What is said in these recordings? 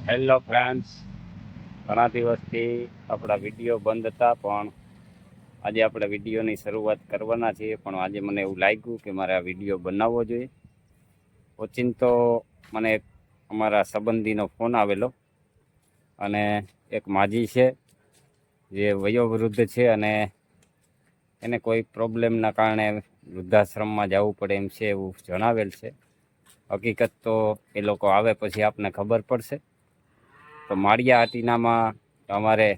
Hello friends, ઘણા દિવસથી આપણા વિડીયો બંધ હતા, પણ આજે આપણે વિડીયોની શરૂઆત કરવાના છીએ. પણ આજે મને એવું લાગ્યું કે મારે આ વિડીયો બનાવવો જોઈએ. ઓચિંતો મને એક અમારા સંબંધીનો ફોન આવેલો, અને એક માજી છે જે વયોવૃદ્ધ છે અને એને કોઈ પ્રોબ્લેમના કારણે વૃદ્ધાશ્રમમાં જવું પડે એમ છે, એવું જણાવેલ છે. હકીકત તો એ લોકો આવે પછી આપને ખબર પડશે. તો માળિયા હાટીનામાં અમારે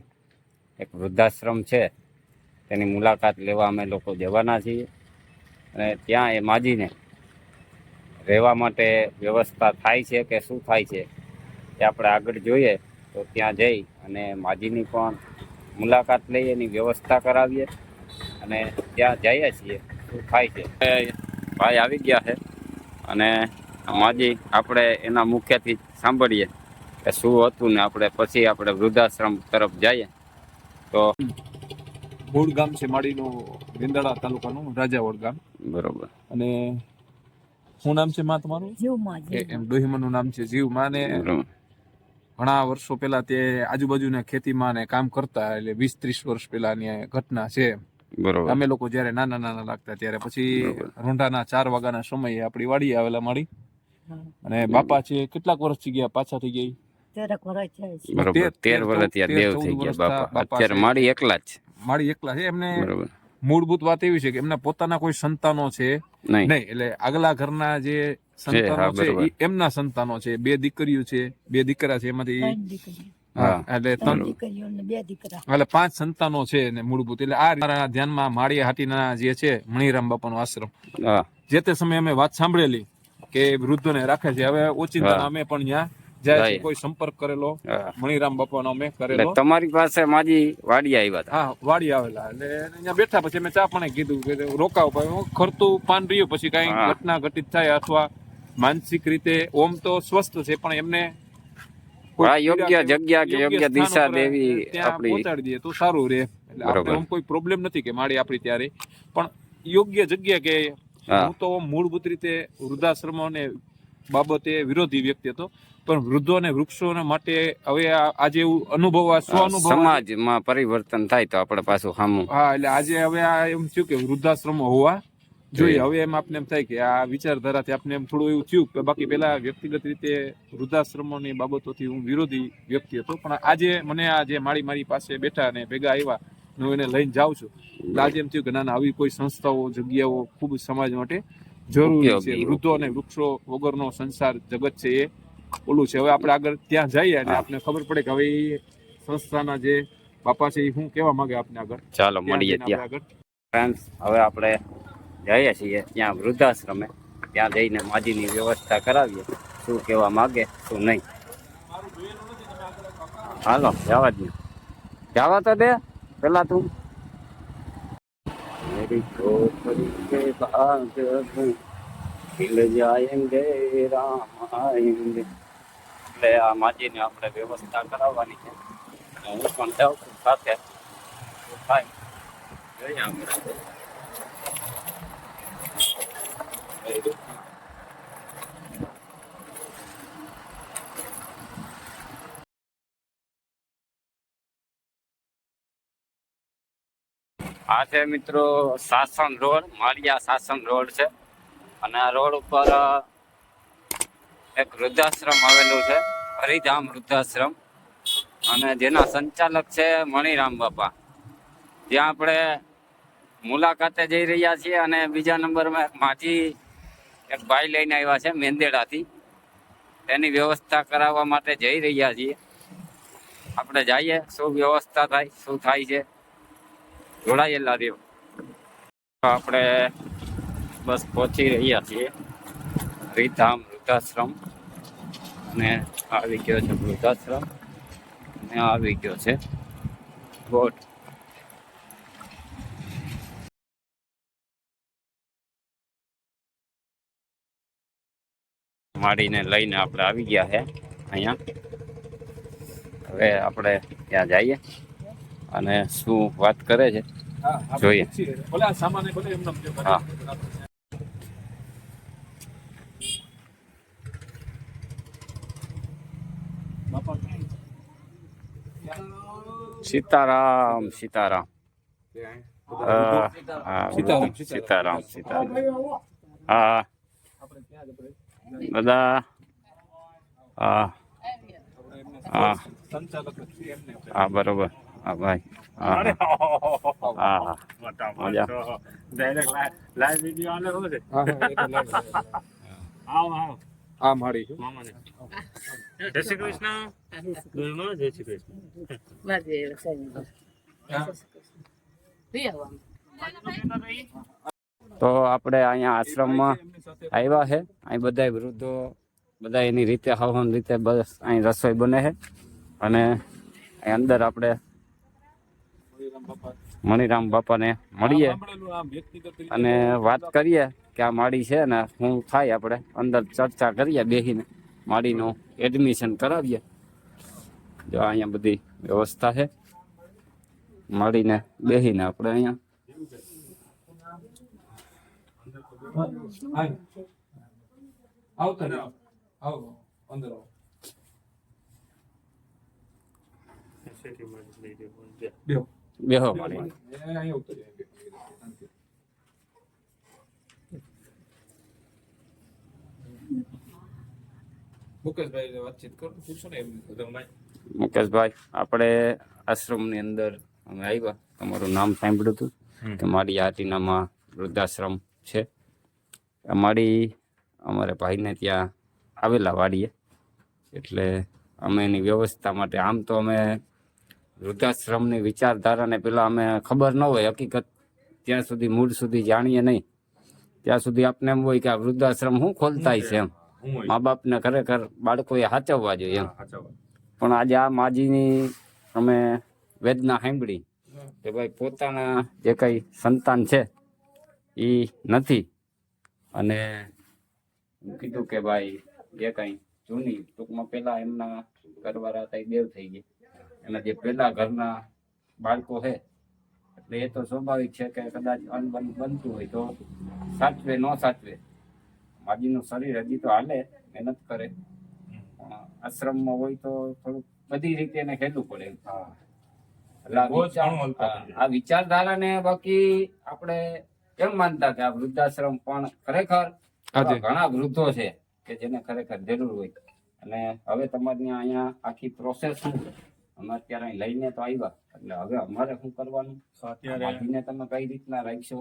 એક વૃદ્ધાશ્રમ છે, તેની મુલાકાત લેવા અમે લોકો જવાના છીએ. અને ત્યાં એ માજીને રહેવા માટે વ્યવસ્થા થાય છે કે શું થાય છે એ આપણે આગળ જોઈએ. તો ત્યાં જઈ અને માજીની પણ મુલાકાત લઈ, એની વ્યવસ્થા કરાવીએ અને ત્યાં જઈએ છીએ શું થાય છે. ભાઈ આવી ગયા છે અને માજી આપણે એના મુખ્યથી સાંભળીએ કે શું હતું ને આપણે પછી આપણે વૃદ્ધાશ્રમ તરફ જઈએ. તો મૂળ ગામ છે માડીનું, વિંદાળા તાલુકાનું રાજાવડ ગામ. બરોબર. અને શું નામ છે માં તમારું? જીવમાં. એમ ડોહીમાનું નામ છે જીવમાં. ને ઘણા વર્ષો પહેલા તે આજુબાજુના ખેતીમાં ને કામ કરતા, એટલે 20-30 વર્ષ પહેલાની ઘટના છે. બરોબર. અમે લોકો જયારે નાના નાના લાગતા ત્યારે પછી રૂંઢાના 4 વાગ્યાના સમયે આપણી વાડી આવેલા માડી. અને બાપા છે કેટલાક વર્ષથી ગયા, પાછા થઈ ગઈ 13 વર્ષ ત્યાં દેવ થઈ ગયા બાપા. અત્યારે માડી એકલા જ. માડી એકલા છે. એમને મૂળભૂત વાત એવી છે કે એમના પોતાના કોઈ સંતાનો છે નહીં, એટલે આગલા ઘરના જે સંતાનો છે એ એમના સંતાનો છે. 2 દીકરીઓ છે, 2 દીકરા છે, એમાંથી એટલે 5 સંતાનો છે ને મૂળભૂત. એટલે આ ધ્યાનમાં માળિયા હાટીના જે છે મણીરામ બાપાનો આશ્રમ, જે તે સમયે અમે વાત સાંભળેલી કે વૃદ્ધોને રાખે છે. હવે ઓચિંતા અમે પણ ત્યાં જાય કોઈ સંપર્ક કરેલો મણીરામ બાપાનો અમે કરેલો. તમારી પાસે માજી વાડી આવ્યા હતા? હા, વાડી આવેલા. એટલે અહીંયા બેઠા પછી અમે ચા પાણી કીધું કે રોકાવ ભાઈ, ખરતું પાન રહ્યું પછી કઈ ઘટના ઘટિત થાય અથવા માનસિક રીતે ઓમ તો સ્વસ્થ છે, પણ એમને યોગ્ય જગ્યા કે યોગ્ય દિશા દેવી આપણી પહોંચાડી દઈએ તો સારું રહે. એટલે આપણે કોઈ પ્રોબ્લેમ નથી કે માડી આપણી ત્યારે, પણ યોગ્ય જગ્યા કે હું તો મૂળભૂત રીતે વૃદ્ધાશ્રમોને બાબતે વિરોધી વ્યક્તિ હતો, પણ વૃદ્ધો અને વૃક્ષો માટે હવે આજે એવું અનુભવ સમાજમાં પરિવર્તન થાય તો આપણે પાછું સામું. હા, એટલે આજે હવે આ એમ થયું કે વૃદ્ધાશ્રમો હોવા જોઈએ. હવે એમ આપને એમ થાય કે આ વિચારધારાથી આપને એમ થોડું એવું થયું કે બાકી પેલા વ્યક્તિગત રીતે વૃદ્ધાશ્રમોની બાબતોથી હું વિરોધી વ્યક્તિ હતો, પણ આજે મને આ જે મારી પાસે બેઠા અને ભેગા આવ્યા, હું એને લઈને જાઉં છું. એટલે આજે એમ થયું કે ના આવી કોઈ સંસ્થાઓ, જગ્યાઓ ખૂબ સમાજ માટે જરૂરી છે. વૃદ્ધો અને વૃક્ષો વગરનો સંસાર જગત છે એ ઓલું છે. હવે આપણે આગળ ત્યાં જઈએ અને આપણે ખબર પડે કે હવે એ સંસ્થાના જે બાપા છે એ શું કહેવા માંગે આપને આગળ. ચાલો મળીએ ત્યાં. ફ્રેન્ડ્સ, હવે આપણે જઈએ છીએ ત્યાં વૃદ્ધાશ્રમે. ત્યાં જઈને માજીની વ્યવસ્થા કરાવીએ, શું કહેવા માંગે શું નહીં. હાલો જવા દે, જવા તો દે પેલા તું. मेरी खोपड़ी के भाग खिल जाएंगे राम आएंगे. એટલે આ માજીને આપણે વ્યવસ્થા કરાવવાની છે. હું પણ જાઉં છું સાથે. થાય જોઈએ આપણે. આ છે મિત્રો શાસન રોડ, માળિયા શાસન રોડ છે. અને આ રોડ ઉપર એક વૃદ્ધાશ્રમ આવેલું છે, હરિધામ વૃદ્ધાશ્રમ, અને જેના સંચાલક છે મણીરામ બાપા. જ્યાં આપણે મુલાકાતે જઈ રહ્યા છીએ. અને બીજા નંબરમાં માજી એક ભાઈ લઈને આવ્યા છે મેંદેડાથી, તેની વ્યવસ્થા કરાવવા માટે જઈ રહ્યા છીએ. આપણે જઈએ, શું વ્યવસ્થા થાય, શું થાય છે, જોડાયેલા રહ્યો. આપણે બસ પહોંચી રહ્યા છીએ હરિધામ વૃદ્ધાશ્રમ. અને આવી ગયો છે વૃદ્ધાશ્રમ, અને આવી ગયો છે બોટ. માડીને લઈને આપણે આવી ગયા છે અહીંયા. હવે આપણે ત્યાં જઈએ અને શું વાત કરે છે જોઈએ. હા, બાપા સીતારામ સીતારામ હા સીતારામ, સીતારામ સીતારામ હા બધા હા હા સંચાલક જ છે એમને. હા બરોબર હા ભાઈ હા હા હા હા મજા હા, આ મારી છે. જય શ્રી કૃષ્ણ. બોલમાં જય શ્રી કૃષ્ણ. તો આપણે અહીંયા આશ્રમમાં આવ્યા છે અહીં બધા વૃદ્ધો બધા એની રીતે હવન રીતે બસ અહીં રસોઈ બને છે અને અહીં અંદર આપણે મણિરામ બાપાને મળીએ સાંભળેલું આમ વ્યક્તિગત રીતે અને વાત કરીએ કે આ માડી છે ને શું થાય આપણે અંદર ચર્ચા કરીએ બેસીને માડીનું એડમિશન કરાવીએ જો અહીંયા બધી વ્યવસ્થા છે મળીને બેસીને આપણે અહીંયા આવતા રહ્યો. આવો અંદર આવો. બેહો. બેહો મળી અહીંયા ઉતરી શાંતિ. મુકેશભાઈ વાતચીત કરો, પૂછો ને એમ રમાય. મુકેશભાઈ આપણે આશ્રમની અંદર અમે આવ્યા તમારું નામ સાંભળ્યું હતું કે મારી આટીનામાં વૃદ્ધાશ્રમ છે અમારી અમારે ભાઈને ત્યાં આવેલા વાડીએ એટલે અમે એની વ્યવસ્થા માટે આમ તો અમે વૃદ્ધાશ્રમની વિચારધારાને પેલા અમે ખબર ન હોય હકીકત ત્યાં સુધી મૂળ સુધી જાણીએ નહીં ત્યાં સુધી આપને એમ હોય કે આ વૃદ્ધાશ્રમ શું ખોલતાય છે એમ મા બાપને ખરેખર બાળકોએ સાચવવા જોઈએ એમ પણ આજે આ માજીની અમે વેદના સાંભળી કે ભાઈ પોતાના જે કંઈ સંતાન છે એ નથી અને કીધું કે ભાઈ જે કંઈ જૂની ટૂંકમાં પેલા એમના ઘરવાળા હતા એ દેવ થઈ ગયા એના જે પેલા ઘરના બાળકો છે એટલે એ તો સ્વાભાવિક છે કે કદાચ અનબન બનતું હોય તો સાચવે ન સાચવે માજીનું શરીર હજી તો હાલે મહેનત કરે પણ આશ્રમમાં હોય તો થોડુંક બધી રીતે એને ખેલવું પડે એમ. એટલે આ વિચારધારાને બાકી આપણે એમ માનતા કે આ વૃદ્ધાશ્રમ પણ ખરેખર ઘણા વૃદ્ધો છે કે જેને ખરેખર જરૂર હોય અને હવે તમારે અહીંયા આખી પ્રોસેસ શું છે અમે અત્યારે અહીં લઈને તો આવ્યા એટલે હવે અમારે શું કરવાનું માજીને તમે કઈ રીતના રાખશો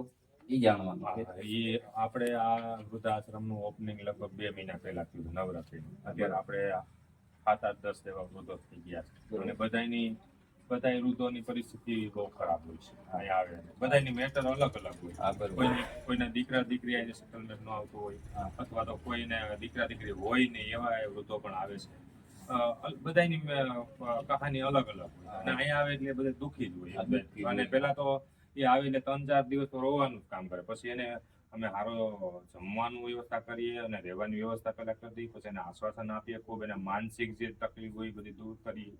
એ જાણવાનું છે. આપણે આ વૃદ્ધાશ્રમનું ઓપનિંગ લગભગ 2 મહિના પહેલા થયું નવરાત્રીનું. અત્યારે આપણે 7-8-10 એવા વૃદ્ધો થઈ ગયા છે અને બધા વૃદ્ધોની પરિસ્થિતિ બહુ ખરાબ હોય છે. અહીંયા આવે બધાની મેટર અલગ અલગ હોય. કોઈના દીકરા દીકરી આવીને સેટલમેન્ટ ન આવતું હોય અથવા તો કોઈને દીકરા દીકરી હોય નહીં એવા વૃદ્ધો પણ આવે છે. બધાની કહાની અલગ અલગ હોય અને અહીંયા આવે એટલે બધા દુઃખી જ હોય અને પેલા તો એ આવીને 3-4 દિવસ તો રોવાનું જ કામ કરે પછી એને અમે સારો જમવાનું વ્યવસ્થા કરીએ અને રહેવાની વ્યવસ્થા પેલા કરી દઈએ પછી એને આશ્વાસન આપીએ ખૂબ એને માનસિક જે તકલીફ હોય બધી દૂર કરી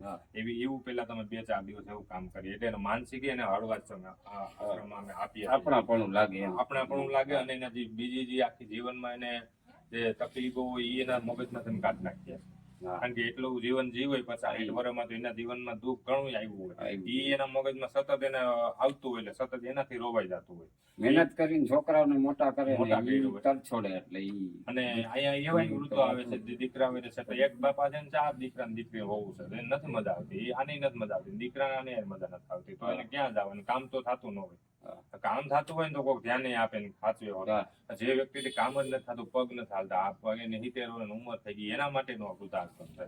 એવું પેલા તમે 2-4 દિવસ એવું કામ કરીએ એટલે એને માનસિક એને હળવા આશ્રમમાં અમે આપીએ આપણાપણું લાગે એમ. આપણાપણું લાગે અને એના જે બીજી જે આખી જીવનમાં એને જે તકલીફો હોય એ એના મગજમાં તમે કાઢી નાખીએ કારણ કે એટલું જીવન જીવે પછી 60 વર્ષમાં તો એના જીવનમાં દુઃખ ઘણું આવ્યું હોય એ એના મગજમાં સતત એને આવતું હોય એટલે સતત એનાથી રોવાઈ જતું હોય મહેનત કરીને છોકરાઓને મોટા કરે મોટા ને ઈ તર છોડે એટલે ઈ અને અહીંયા એવા વૃદ્ધો આવે છે જે દીકરા હોય છે એક બાપા છે ને 4 દીકરા ને દીકરી હોવું છે એને નથી મજા આવતી આની નથી મજા આવતી દીકરાને મજા નથી આવતી તો એને ક્યાં જવાનું કામ તો થતું ન હોય કામ થતું હોય ને તો કોઈ ધ્યાન નહીં આપે ને સાચવે હોય જે વ્યક્તિ કામ જ નથી થતું પગ નથી હાલતા આ પગ એને 70 વર્ષની ઉંમર થઈ ગઈ એના માટેનો વૃદ્ધાશ્રમ છે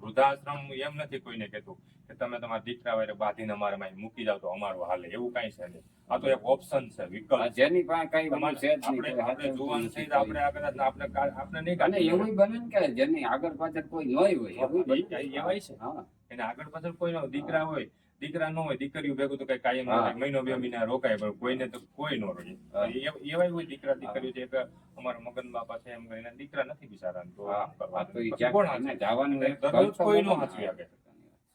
વૃદ્ધાશ્રમ એમ નથી કોઈને કહેતું કે તમે તમારા દીકરા વાળે બાંધીને અમારે માં મૂકી જાવ તો અમારું હાલે એવું કઈ છે નહીં આ તો એક ઓપ્શન છે વિકલ્પ જેની પાસે કઈ તમારે છે જ નહીં આપણે જુવાન થઈ આપણે આગળ આપણે નહીં અને કાઢી એવું બને ને કે જેની આગળ પાછળ કોઈ નોય હોય એવું બને. એવાય છે હા એને આગળ પાછળ કોઈ દીકરા હોય દીકરા ન હોય દીકરીઓ ભેગું તો કઈ કાયમ મહિનો 2 મહિના રોકાય પણ કોઈને તો કોઈ ન રહે એવાય હોય દીકરા દીકરીઓ છે કે અમારા મગન બાપા છે એમ કરીને દીકરા નથી બિચારા તો આ તો ઈ કોણ ક્યાંક એને જવાનું એક દરરોજ કલ્પના કોઈ નો ના હાચવી આવે. શકે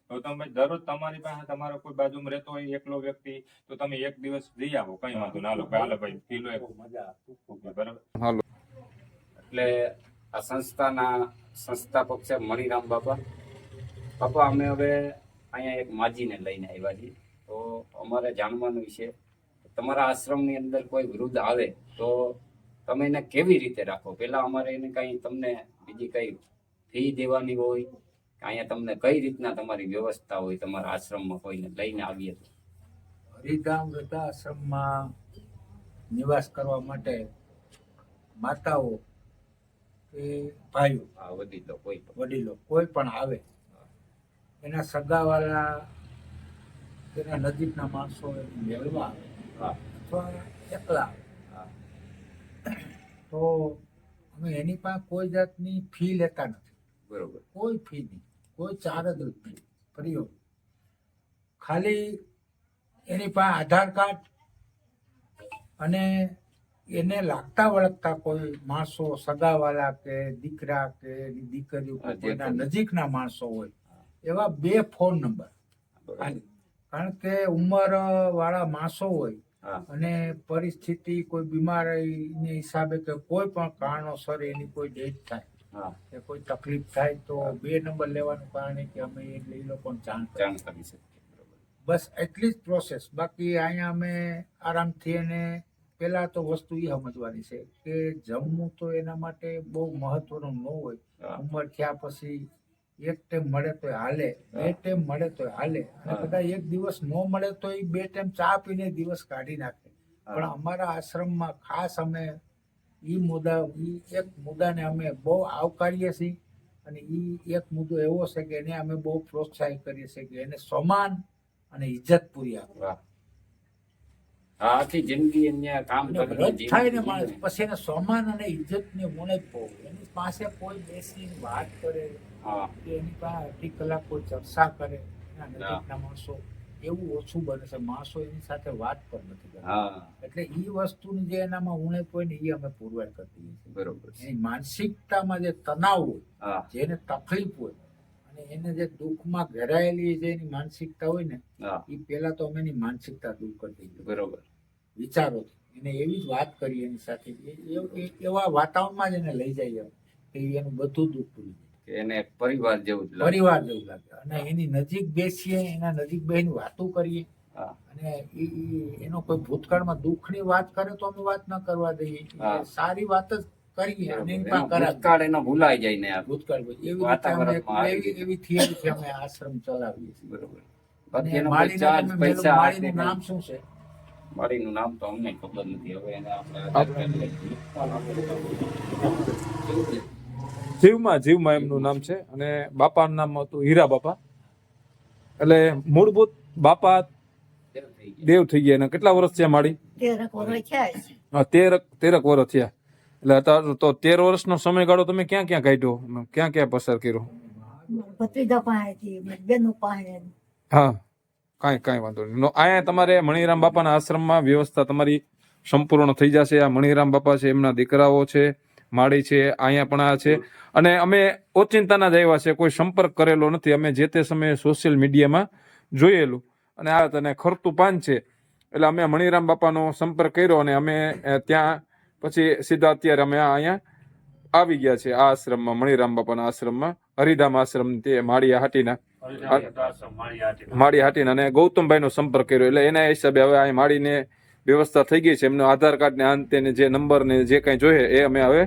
તો તમે દરરોજ તમારી પાસે તમારો કોઈ બાજુમાં રહેતો હોય એકલો વ્યક્તિ તો તમે એક દિવસ જઈ આવો કઈ વાંધો ના લો હાલો ભાઈ કિલો એક મજા બરાબર એટલે આ સંસ્થાના સંસ્થાપક છે મણિરામ બાપા. બાપા અમે હવે અહીંયા એક માજીને લઈને આવ્યા છીએ. તો અમારે જાણવાનું છે તમારા આશ્રમની અંદર કોઈ વૃદ્ધ આવે તો તમે એને કેવી રીતે રાખો? પહેલા અમારે એને કઈ તમને બીજી કઈ ફી દેવાની હોય કે અહીંયા તમને કઈ રીતના તમારી વ્યવસ્થા હોય તમારા આશ્રમમાં કોઈને લઈને આવીએ તો? હરિધામ વૃદ્ધાશ્રમમાં નિવાસ કરવા માટે માતાઓ કે ભાઈઓ હા, વડીલો કોઈ પણ. વડીલો કોઈ પણ આવે, એના સગાવાલા તેના નજીકના માણસો એને મેળવા આવે હા, અથવા એકલા આવે હા, તો અમે એની પાસે કોઈ જાતની ફી લેતા નથી. બરોબર. કોઈ ફી નહીં, કોઈ ચાર્જ નથી, ફ્રી હોય. ખાલી એની પાસે આધાર કાર્ડ અને એને લાગતા વળગતા કોઈ માણસો, સગાવાલા કે દીકરા કે એની દીકરીઓ કે હા, જે કોઈના કોઈ. નજીકના માણસો હોય એવા 2 ફોન નંબર. બરોબર. કારણ કે ઉંમર વાળા માણસો હોય હા, અને પરિસ્થિતિ કોઈ બીમારીને હિસાબે કે કોઈ પણ કારણોસર એની કોઈ ડેથ થાય હા, કે કોઈ તકલીફ થાય તો 2 નંબર લેવાનું કારણ કે અમે એટલે એ લોકોને જાણ કરીએ. જાણ કરી શકીએ. બરોબર. બસ એટલી જ પ્રોસેસ. બાકી અહીંયા અમે આરામથી એને પહેલા તો વસ્તુ એ સમજવાની છે કે જમવું તો એના માટે બહુ મહત્વનું ન હોય. હા, ઉંમર થયા પછી એક ટાઈમ મળે તો હાલે, 2 ટાઈમ મળે તો હાલે, અને હા. કદાચ એક દિવસ ન મળે તો એ 2 ટાઈમ ચા પીને દિવસ કાઢી નાખે. પણ હા, અમારા આશ્રમમાં ખાસ અમે એક મુદ્દાને અમે બહુ આવકારીએ છીએ. અને એક મુદ્દો એવો છે કે એને અમે બહુ પ્રોત્સાહિત કરીએ છીએ કે એને સમાન અને ઇજ્જત પૂરી આપે. વાહ. હા, આખી જિંદગી અહીંયા કામ અને કરીને વ્રત થાય ને જીવન માણસ જીવે. પછી એને સમાન અને ઇજ્જતની ઉણપ બહુ. એની પાસે કોઈ બેસીને વાત કરે હા, કે એની પાસે અઢી કલાક કોઈ ચર્ચા કરે એના નજીકના માણસો, એવું ઓછું બને છે. માણસો એની સાથે વાત પણ નથી કરતા. હા, એટલે એ વસ્તુની જે એનામાં ઉણપ હોય ને એ અમે પુરવાર કરી દઈએ છીએ. બરોબર છે. એની માનસિકતામાં જે તણાવ હોય, હા, જેને તકલીફ હોય અને એને જે દુઃખમાં ઘેરાયેલી જે એની માનસિકતા હોય ને, હા, એ પહેલા તો અમે એની માનસિકતા દૂર કરી દઈએ. બરોબર. વિચારો એને એવી જ વાત કરીએ એની સાથે. એવા વાતાવરણમાં જ એને લઈ જઈએ કે એનું બધું દુઃખ ભૂલી જાય. કે એને પરિવાર જેવું જ લાગે. પરિવાર જેવું લાગે. અને એની નજીક બેસીએ, એના નજીક બેસીને વાતો કરીએ. હા, અને એનો કોઈ ભૂતકાળમાં દુઃખની વાત કરે તો અમે વાત ન કરવા દઈએ. હા. એ સારી વાત જ કરીએ અને એની એનો પાસે કરાવીએ. ભૂતકાળ એનો ભૂલાઈ જાય ને આ. ભૂતકાળ એવી રીતે અમે વાતાવરણમાં આવી જાય. એવી થિયરીથી અમે આશ્રમ ચલાવીએ છીએ. બરોબર. અને બાકી એનો કોઈ માળીના ચાર્જ તમે પૈસા માળીનું નામ શું છે? માળીનું નામ તો અમને ખબર નથી. હવે એને આપણે આધાર કાર્ડ લખી. જીવમાં એમનું નામ છે અને બાપાનું નામ હતું હીરા બાપા. એટલે મૂળભૂત બાપા દેવ થઈ ગયા. અને કેટલા વર્ષ થયા માળી? 13 વર્ષ થયા છે. હા, 13 વર્ષ થયા. એટલે અત્યારે તો 13 વર્ષનો સમયગાળો તમે ક્યાં ક્યાં કાઢ્યો, ક્યાં ક્યાં પસાર કર્યો? ભત્રીજા પાસેથી, બેનું પાસે. હા, કાંઈ વાંધો નહીં. અહીંયા તમારે મણિરામ બાપાના આશ્રમમાં વ્યવસ્થા તમારી સંપૂર્ણ થઈ જશે. આ મણિરામ બાપા છે, એમના દીકરાઓ છે, માળી છે, અહીંયા પણ આ છે. અને અમે ઓચિંતાના જ આવ્યા છે, કોઈ સંપર્ક કરેલો નથી. અમે જે તે સમયે સોશિયલ મીડિયામાં જોયેલું અને આ તને ખરતું પાન છે એટલે અમે મણિરામ બાપાનો સંપર્ક કર્યો અને અમે ત્યાં પછી સીધા અત્યારે અમે અહીંયા આવી ગયા છે આ આશ્રમમાં, મણિરામ બાપાના આશ્રમમાં, હરિધામ આશ્રમ તે માળિયા હાટીના અને ગૌતમભાઈનો સંપર્ક કર્યો. એટલે એના હિસાબે હવે અહીં માળીને વ્યવસ્થા થઈ ગઈ છે. એમનો આધાર કાર્ડ ને અંતે ને જે નંબર ને જે કંઈ જોઈએ એ અમે હવે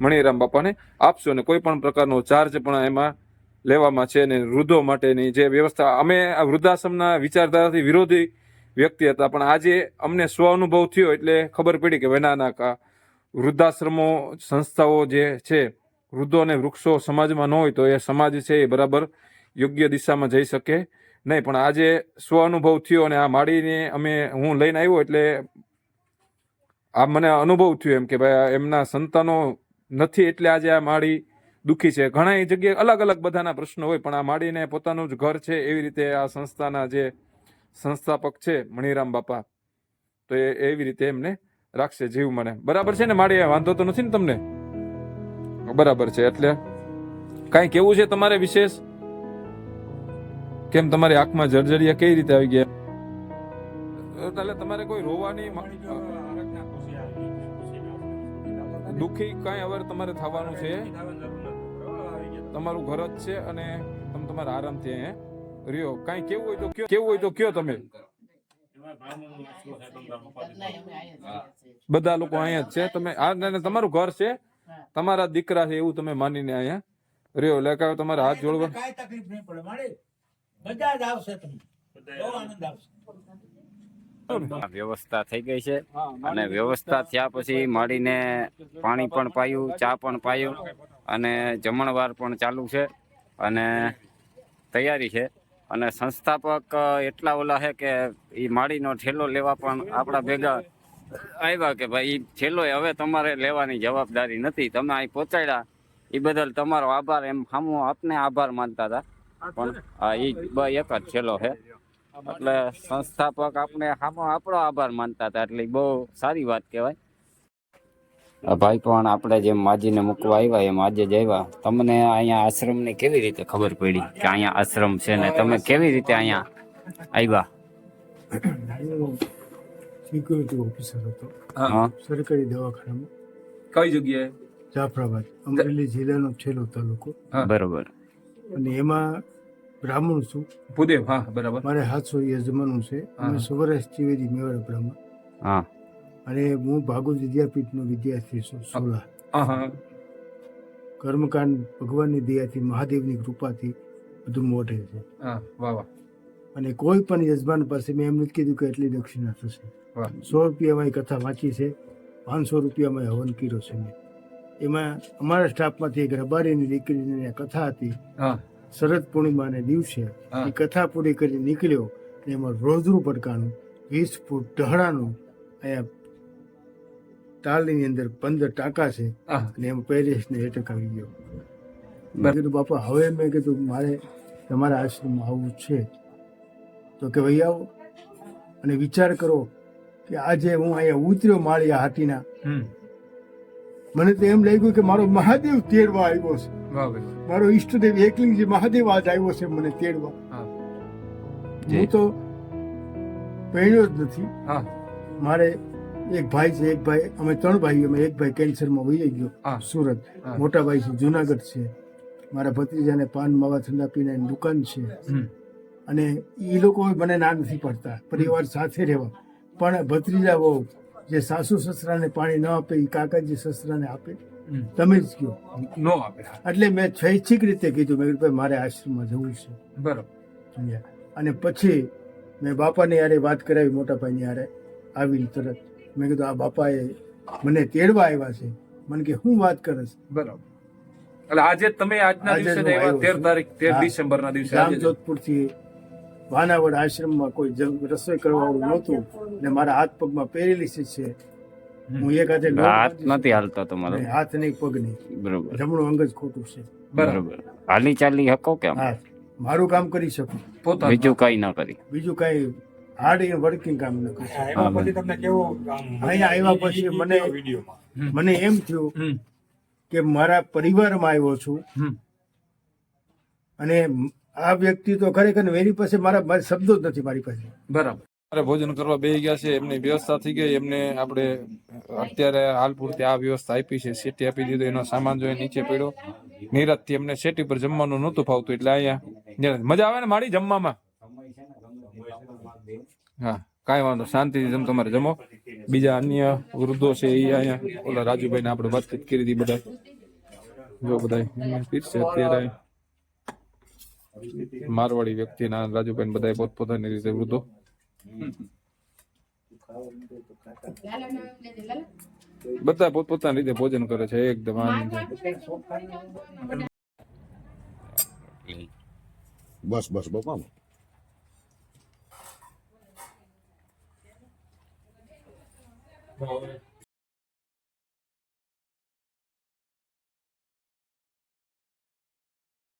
મણિરામ બાપાને આપશું. અને કોઈ પણ પ્રકારનો ચાર્જ પણ એમાં લેવામાં છે. ને વૃદ્ધો માટેની જે વ્યવસ્થા, અમે આ વૃદ્ધાશ્રમના વિચારધારાથી વિરોધી વ્યક્તિ હતા, પણ આજે અમને સ્વ અનુભવ થયો એટલે ખબર પડી કે ના વૃદ્ધાશ્રમો સંસ્થાઓ જે છે, વૃદ્ધો અને વૃક્ષો સમાજમાં ન હોય તો એ સમાજ છે એ બરાબર યોગ્ય દિશામાં જઈ શકે નહીં. પણ આજે સ્વ અનુભવ થયો અને આ માળીને હું લઈને આવ્યો એટલે આ મને અનુભવ થયો એમ કે ભાઈ એમના સંતાનો નથી એટલે આજે આ માળી દુઃખી છે. ઘણા જગ્યાએ અલગ અલગ બધાના પ્રશ્નો હોય, પણ આ માળીને પોતાનું જ ઘર છે એવી રીતે આ સંસ્થાના જે સંસ્થાપક છે મણિરામ બાપા, તો એ એવી રીતે એમને રાખશે જીવ મને. બરાબર છે ને માળી? વાંધો તો નથી ને તમને? બરાબર છે. એટલે કાંઈ કેવું છે તમારે વિશેષ? કેમ તમારી આંખમાં જર્જરિયા કઈ રીતે આવી ગયા? એટલે તમારે કોઈ રોવાની દુઃખી કાંઈ હવે તમારે થવાનું છે? તમારું ઘર જ છે અને તમે તમારા આરામથી અહીંયા રહ્યો કાંઈ કેવું હોય તો કયો, કેવું હોય તો કયો તમે. બધા લોકો અહીંયા જ છે. તમે આ તમારું ઘર છે, તમારા દીકરા છે એવું તમે માનીને અહીંયા રહ્યો. એટલે કે તમારે હાથ જોડવા કાંઈ તકલીફ નહીં પડે મારે, બધા જ આવશે તમને, બહુ આનંદ આવશે. આ વ્યવસ્થા થઈ ગઈ છે અને વ્યવસ્થા થયા પછી મળીને પાણી પણ પાયું, ચા પણ પાયું અને જમણવાર પણ ચાલુ છે અને તૈયારી છે. અને સંસ્થાપક એટલા ઓલા છે કે એ માળીનો ઠેલો લેવા પણ આપણા ભેગા આવ્યા કે ભાઈ એ ઠેલો હવે તમારે લેવાની જવાબદારી નથી, તમે અહીં પહોંચાડ્યા એ બદલ તમારો આભાર, એમ સામો આપને આભાર માનતા હતા. પણ એ એક જ ઠેલો છે એટલે સંસ્થાપક આપણે સામો આપણો આભાર માનતા હતા, એટલે બહુ સારી વાત કહેવાય. આ ભાઈ પણ આપણે જેમ માજીને મૂકવા આવ્યા એમ આજે જ આવ્યા. તમને અહીંયા આશ્રમની કેવી રીતે ખબર પડી કે અહીંયા આશ્રમ છે ને તમે કેવી રીતે અહીંયા આવ્યા? સિક્યુરિટી ઓફિસર હતો હા, સરકારી દવાખાનામાં, કઈ જગ્યાએ? જાફરાબાદ, અમરેલી જિલ્લાનો છેલ્લો તાલુકો. બરોબર. અને એમાં બ્રાહ્મણ છું, ભૂદેવ. હા, બરાબર. મારે 700 જમાનું છે. અમે સૌરાષ્ટ્ર ત્રિવેદી મેવાડા બ્રાહ્મણ. હા, અને હું ભાગવત વિદ્યાપીઠનો વિદ્યાર્થી છું. 16 હા, કર્મકાંડ ભગવાનની દયાથી, મહાદેવની કૃપાથી બધું મોઢે છે. હા, વાહ વાહ. અને કોઈ પણ યજમાન પાસે મેં એમ નથી કીધું કે એટલી દક્ષિણા થશે. વાહ. 100 રૂપિયામાં કથા વાંચી છે, 500 રૂપિયામાં હવન કર્યો છે મેં. એમાં અમારા સ્ટાફમાંથી એક રબારીની દીકરીની કથા હતી, હા, શરદ પૂર્ણિમાને દિવસે હા. એ કથા પૂરી કરી નીકળ્યો ને એમાં રોજરું પટકાનું 20 ફૂટ ઢહડાનું અહીંયા તાલની અંદર 15 ટાંકા છે હા. અને એમ પેરિસને એટક આવી ગયો. મેં કીધું બાપા હવે મેં કીધું મારે તમારા આશ્રમમાં આવવું છે. તો કે ભાઈ આવો. અને વિચાર કરો કે આજે હું અહીંયા ઉતર્યો માળિયા હાટીના, મને તો એમ લાગ્યું કે મારો મહાદેવ તેડવા આવ્યો છે, વાહ ભાઈ. મારો ઈષ્ટદેવ એકલિંગજી મહાદેવ આજ આવ્યો છે મને તેડવા. હા. હું તો પહેણ્યો જ નથી. હા. મારે એક ભાઈ છે, એક ભાઈ, અમે 3 ભાઈઓ, એક ભાઈ કેન્સરમાં વહી ગયો હા. સુરત, હા. મોટા ભાઈ છે જુનાગઢ છે, મારા ભત્રીજાને પાન માવા ઠંડા પીણાની દુકાન છે. અને એ લોકો મને ના નથી પડતા પરિવાર સાથે રહેવા, પણ ભત્રીજા બહુ જે સાસુ સસરાને પાણી ન આપે એ કાકાજી સસરાને આપે, તમે જ કહો. નો આપે. એટલે મેં સ્વૈચ્છિક રીતે કીધું, મેં કીધું ભાઈ મારે આશ્રમમાં જવું છે. બરાબર. સમજ્યા? અને પછી મેં બાપાને યારે વાત કરાવી, મોટા ભાઈને યારે આવીને તરત મેં કીધું આ બાપાએ મને તેડવા આવ્યા છે. મને કે હું વાત કરસ? બરાબર. એટલે આજે તમે આજના આજે દિવસે જ હું આવ્યા, આવ્યો 13 તારીખ 13 હા. ડિસેમ્બરના દિવસે આજે જ. જામજોધપુરથી વાનાવડ આશ્રમમાં કોઈ રસોઈ કરવાવાળું નહોતું ને મારા હાથ પગમાં પેરેલિસિસ છે. હું એક હાથે લોટ હાથ બાંધી નથી હાલતો તમારો? શકું. હાથ નહીં, પગ નહીં, બરોબર, જમણું અંગ જ ખોટું છે. બરોબર. હાલી ચાલી હકો કેમ? હા, મારું કામ કરી શકું, પોતાનું. બીજું કઈ ન કરી? બીજું કઈ હાર્ડ વર્કિંગ કામ ન કરી શકું. હા, પછી તમને કેવું અહીંયા આવ્યા પછી મને એમ થયું હમ. કે મારા પરિવારમાં આવ્યો છું હમ. અને આ વ્યક્તિ તો ખરેખર એની પાસે મારા શબ્દો જ નથી મારી પાસે. બરાબર. અરે ભોજન કરવા બેસી ગયા છે, એમની વ્યવસ્થા થઈ ગઈ. એમને આપણે અત્યારે હાલ પૂરતી આ વ્યવસ્થા આપી છે, સેટી આપી દીધો, એનો સામાન જો નીચે પડ્યો નિરાતથી. એમને સેટી પર જમવાનું નહોતું ફાવતું એટલે અહીંયા મજા આવે ને મારી જમવામાં. હા, કાંઈ વાંધો, શાંતિથી તમે તમારે જમો. બીજા અન્ય વૃદ્ધો છે એ અહીંયા ઓલા રાજુભાઈને આપણે વાતચીત કરી હતી, બધા જો બધા પીરશે અત્યારે મારવાડી વ્યક્તિના રાજુભાઈ બધા પોતપોતાની રીતે વૃદ્ધો બધા પોતપોતાની રીતે ભોજન કરે છે એકદમ આનંદ. બસ બસ બાપા. ભાવે